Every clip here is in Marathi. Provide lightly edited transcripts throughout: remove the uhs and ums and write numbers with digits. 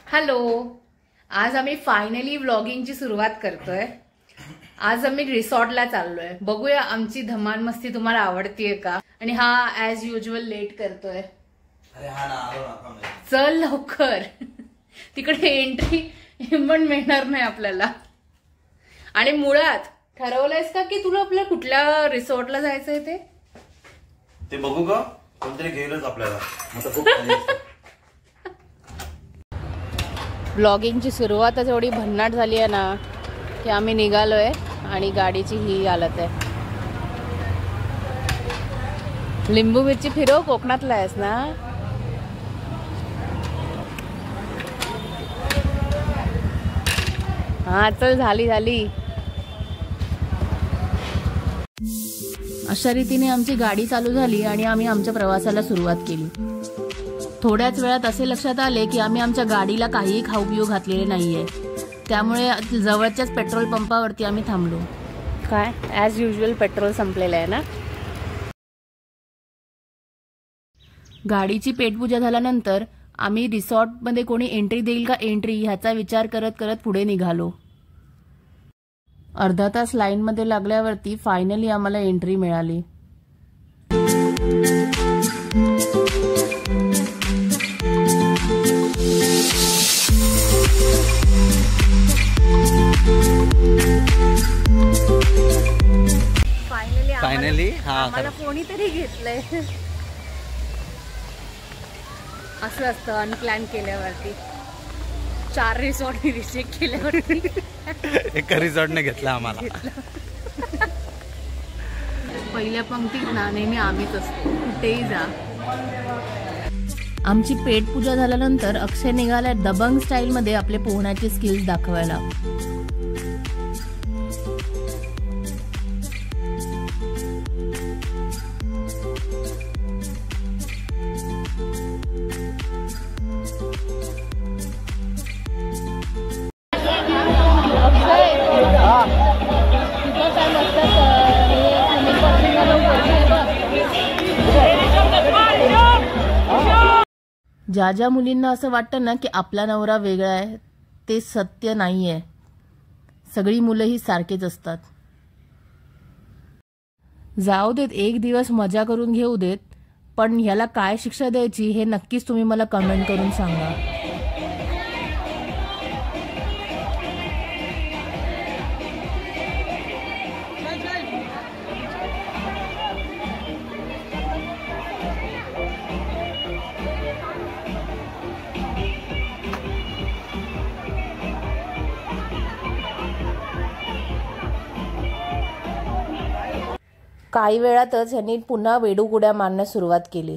हॅलो, आज आम्ही फायनली व्लॉगिंगची सुरुवात करतोय। आज आम्ही रिसॉर्टला चाललोय। बघूया आमची धमाल मस्ती तुम्हाला आवडतीये का। आणि हा ऍज युजुअल लेट करतोय। चल लवकर, तिकडे एंट्री पण मिळणार नाही आपल्याला। आणि मुळात ठरवलंयस का की तुला आपल्या कुठल्या रिसॉर्टला जायचंय ते बघू का? कोणतरी घेईलच आपल्याला। ब्लॉगिंगची सुरुवातच एवढी भन्नाट झाली आहे ना की आम्ही निघालोय आणि गाडीची ही हालत आहे। लिंबू मिरची फिरव, कोकणातला आहेस ना। हा चल, झाली झाली। अशा रीतीने आमची गाडी चालू झाली आणि आम्ही आमच्या प्रवासाला सुरुवात केली। थोड्याच वेळात असे लक्षात आले की आम्ही आमच्या गाडीला काहीही खाऊ पिऊ घातलेले नाहीये। त्यामुळे जवळच्याच पेट्रोल पंपावरती आम्ही थांबलो। काय ॲज युजुअल पेट्रोल संपलेलं आहे ना। गाडीची पेटपूजा झाल्यानंतर आम्ही रिसॉर्टमध्ये कोणी एंट्री देईल का एंट्री ह्याचा विचार करत करत पुढे निघालो। अर्धा तास लाईनमध्ये लागल्यावरती फायनली आम्हाला एंट्री मिळाली। फायनली आम्हाला कोणीतरी घेतलंय। असं असतं अनप्लॅन केल्यावरती। 4 रिसॉर्ट रिजेक्ट केल्यावरती एका रिसॉर्टने घेतला आम्हाला। पहिल्या पंक्तीत ना नेहमी आम्हीच असतो, कुठेही जा। आमची पेटपूजा झाल्यानंतर अक्षय निघाला दबंग स्टाईल मध्ये आपले पोहण्याचे स्किल्स दाखवायला। ज्या ज्या मुलींना असं वाटतं ना की आपला नवरा वेगळा आहे, ते सत्य नाहीये। सगळी मुलं ही सारखेच असतात। जाऊ देत, एक दिवस मजा करून घेऊ देत, पण ह्याला काय शिक्षा द्यायची हे नक्कीच तुम्ही मला कमेंट करून सांगा। काही वेळातच ह्यांनी पुन्हा वेडूक-उड्या मारण्यास सुरुवात केली।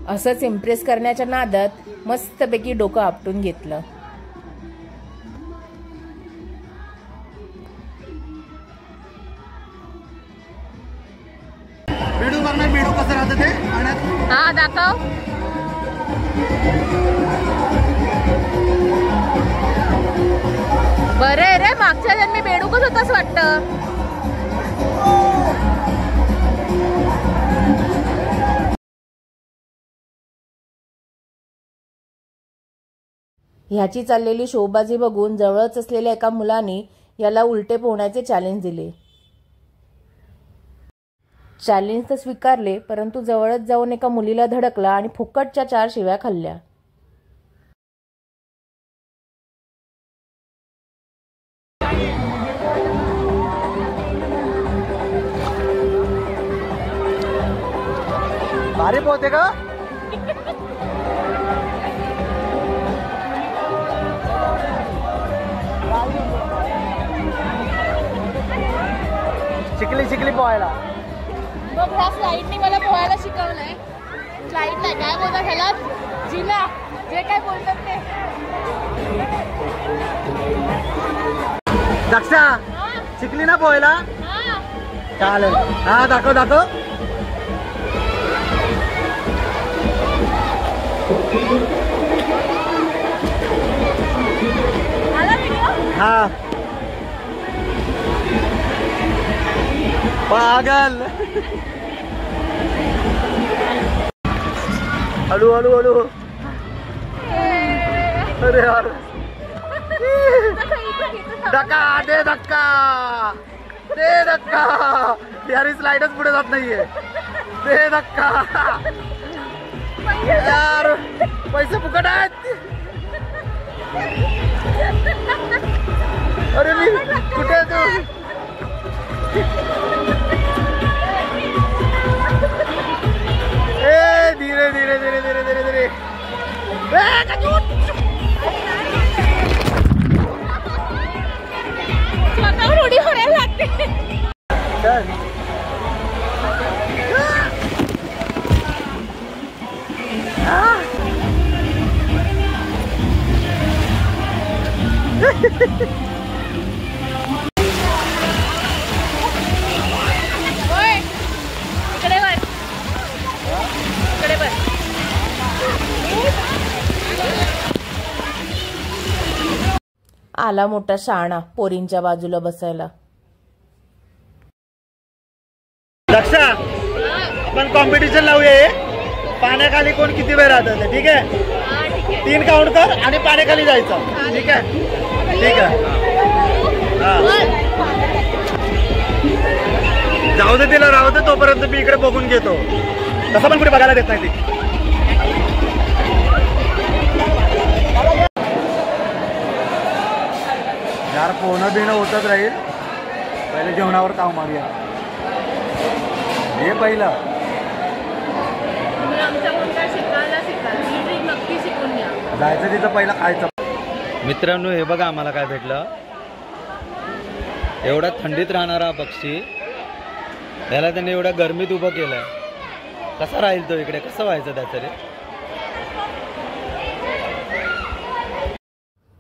असंच इम्प्रेस करण्याच्या नादात मस्तपैकी डोकं आपटून घेतलं। बेडू कसं राहतं ते पाण्यात? हा दाखव। बरं रे, मागच्या जन्मी बेडूकच होतास वाटतं। ह्याची चाललेली शोबाजी बघून जवळच असलेल्या एका मुलाने याला उलटे पोहण्याचे चॅलेंज दिले। चॅलेंज तर स्वीकारले, परंतु जवळच जाऊन एका मुलीला धडकला आणि फुकटच्या 4 शिव्या खाल्ल्या। भारी पोहते का? शिकली पोहायला। मग ह्या स्लाईडने मला पोहायला शिकवलंय। स्लाईडला काय बोलतात ह्याला? जिना, जे काय बोलतात ते। दक्षा शिकली ना पोहायला? चालेल, हा दाखव। आला व्हिडिओ? हा पागल. हळू हळू हळू. अरे यार धक्का दे, धक्का दे, धक्का. यार स्लाइडच पुढे जात नाहीये. दे धक्का. यार पैसे फुकट आहेत. अरे मी कुठे तू. ए धीरे धीरे धीरे धीरे धीरे धीरे. स्वतःवर उडी होण्याला लागते. इकडे वर, इकडे वर. आला मोठा शाणा पोरींच्या बाजूला बसायला. लक्षा आपण कॉम्पिटिशन लावूया. पाण्याखाली कोण किती वेळ राहतात ठीक आहे. 3 काउंट कर आणि पाण्याखाली जायचं. ठीक आहे ठीक आहे. जाऊ दे तिला, राहू दे तोपर्यंत मी इकडे बघून घेतो. तसं पण पुढे बघायला देत नाही ती. यार पोहणं बिणं होतच राहील. पहिले जेवणावर काम मारूया. हे पहिलं जायचं तिथं पहिलं खायचं. मित्रांनो हे बघा आम्हाला काय भेटलं. एवढा थंडीत राहणारा पक्षी, त्याला त्यांनी एवढ्या गरमीत उभं केलंय. कसा राहील तो इकडे, कसं व्हायचं त्याचं रे.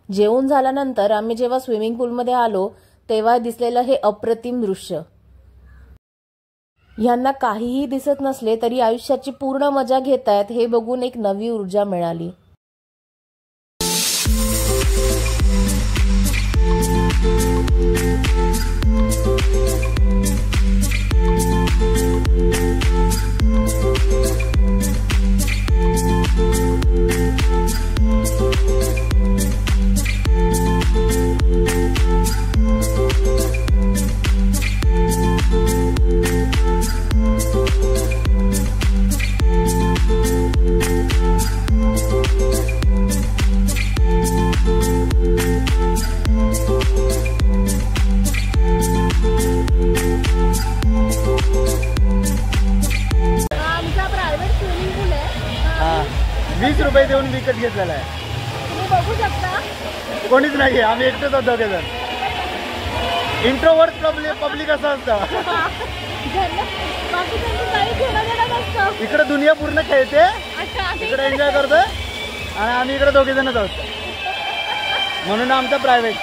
जेवून झाल्यानंतर आम्ही जेव्हा स्विमिंग पूलमध्ये आलो तेव्हा दिसलेलं हे अप्रतिम दृश्य. यांना काहीही दिसत नसले तरी आयुष्याची पूर्ण मजा घेतायत हे बघून एक नवी ऊर्जा मिळाली. आमचा प्रायव्हेट स्विमिंग पूल आहे. 20 रुपये देऊन विकत घेतलेला आहे. तुम्ही बघू शकता कोणीच नाहीये, आम्ही एकटेच आहोत दोघे जण. इंट्रोवर्ट पब्लिक असं असतं. इकडे दुनिया पूर्ण खेळते, इकडे एन्जॉय करतोय आणि आम्ही इकडे दोघे जणच आहोत. म्हणून आमचं प्रायव्हेट.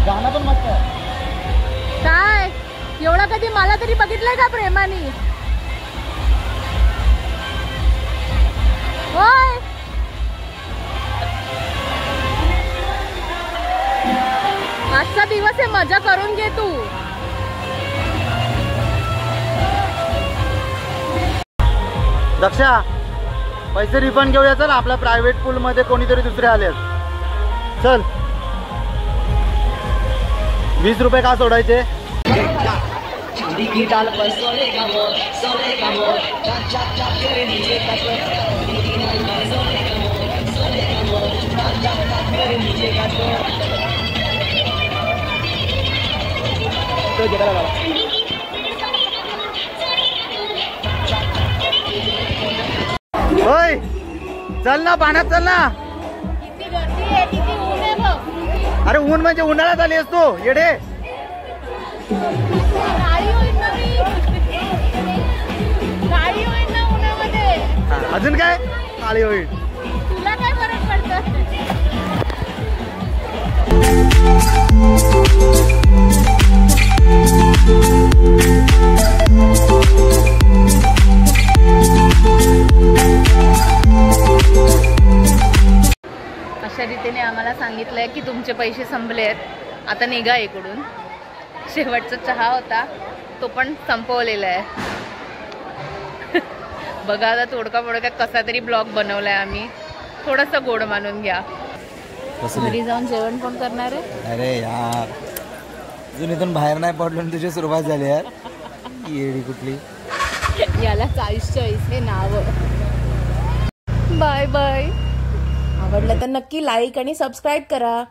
गाणं पण मस्त आहे. काय एवढा कधी मला तरी बघितलंय का प्रेमाने. होय आजचा दिवस आहे, मजा करून घे तू. दक्षा पैसे रिफंड घेऊया. चल आपल्या प्रायव्हेट पूल मध्ये कोणीतरी दुसरे आले. चल 20 रुपये का सोडायचे. चल ना पाण्यात चल ना. किती गर्दी आहे, किती ऊन आहे बघ. अरे ऊन म्हणजे उन्हाळ्यात आली असतो येडे. काळी होईल ना मी, काळी होईल ना उन्हामध्ये. अजून काय काळी होईल. तुला काय फरक पडतं. अशा रीतीने आम्हाला सांगितलंय की तुमचे पैसे संपले आहेत, आता निघा इकडून. शेवटचा चहा होता तो पण संपवलेला आहे. बघा आता तोडका मोडका कसा तरी ब्लॉग बनवलाय आम्ही. थोडंसं गोड मानून घ्या. घरी जाऊन जेवण कोण करणार आहे. अरे यार अजून इथून बाहेर नाही पडलो आणि तुझी सुरुवात झाली यार. येडी कुठली. याला 40-40 हे नाव. Bye bye. आवडलं तर नक्की लाईक आणि सबस्क्राईब करा.